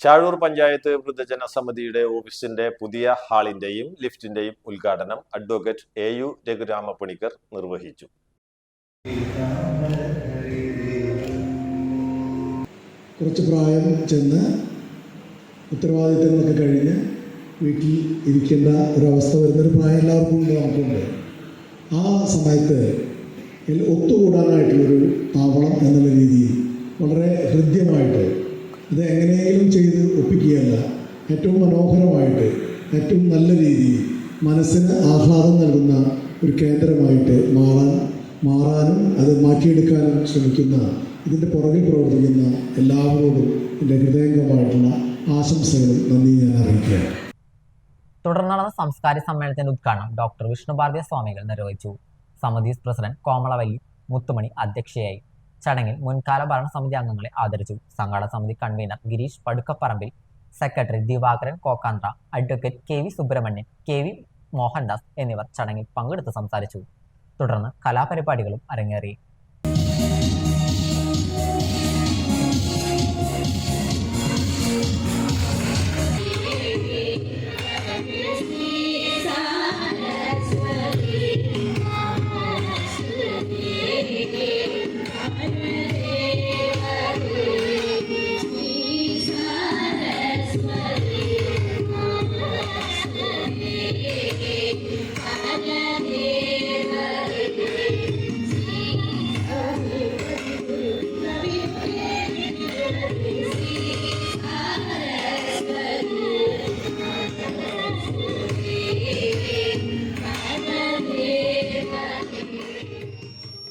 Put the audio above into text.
ചാഴൂർ പഞ്ചായത്ത് വൃദ്ധജന സമിതിയുടെ ഓഫീസിന്റെ പുതിയ ഹാളിന്റെയും ലിഫ്റ്റിന്റെയും ഉദ്ഘാടനം അഡ്വക്കേറ്റ് AU രഘുരാമപ്പണിക്കർ നിർവഹിച്ചു. കുറച്ച് പ്രായം ചെന്ന് ഉത്തരവാദിത്തങ്ങളൊക്കെ കഴിഞ്ഞ് വീട്ടിൽ ഇരിക്കേണ്ട ഒരവസ്ഥ വരുന്നൊരു പ്രായം എല്ലാവർക്കും ഉണ്ട്, നമുക്കുണ്ട്. ആ സമയത്ത് ഒത്തുകൂടാനായിട്ടുള്ളൊരു താവളം എന്നുള്ള രീതിയിൽ വളരെ ഹൃദ്യമായിട്ട് ഇത് എങ്ങനെയെങ്കിലും ചെയ്ത് ഒപ്പിക്കുകയല്ല, ഏറ്റവും മനോഹരമായിട്ട് ഏറ്റവും നല്ല രീതിയിൽ മനസ്സിന് ആഹ്ലാദം നൽകുന്ന ഒരു കേന്ദ്രമായിട്ട് മാറാനും അത് മാറ്റിയെടുക്കാനും ശ്രമിക്കുന്ന ഇതിൻ്റെ പുറകിൽ പ്രവർത്തിക്കുന്ന എല്ലാവരോടും എൻ്റെ ഹൃദയംഗമായിട്ടുള്ള ആശംസകളും നന്ദി ഞാൻ അറിയിക്കുകയാണ്. തുടർന്ന് നടന്ന സാംസ്കാരിക സമ്മേളനത്തിന്റെ ഉദ്ഘാടനം ഡോക്ടർ വിഷ്ണുഭാരതി സ്വാമികൾ നിർവഹിച്ചു. സമിതി പ്രസിഡന്റ് കോമളവല്ലി മുത്തുമണി അധ്യക്ഷയായി. ചടങ്ങിൽ മുൻകാല ഭരണസമിതി അംഗങ്ങളെ ആദരിച്ചു. സംഘാടക സമിതി convener Girish Padukkapparambil, secretary Divakaran Kokkanthra, advocate KV Subrahmanyan, KV Mohandas എന്നിവർ ചടങ്ങിൽ പങ്കെടുത്ത് സംസാരിച്ചു. തുടർന്ന് കലാപരിപാടികളും അരങ്ങേറി.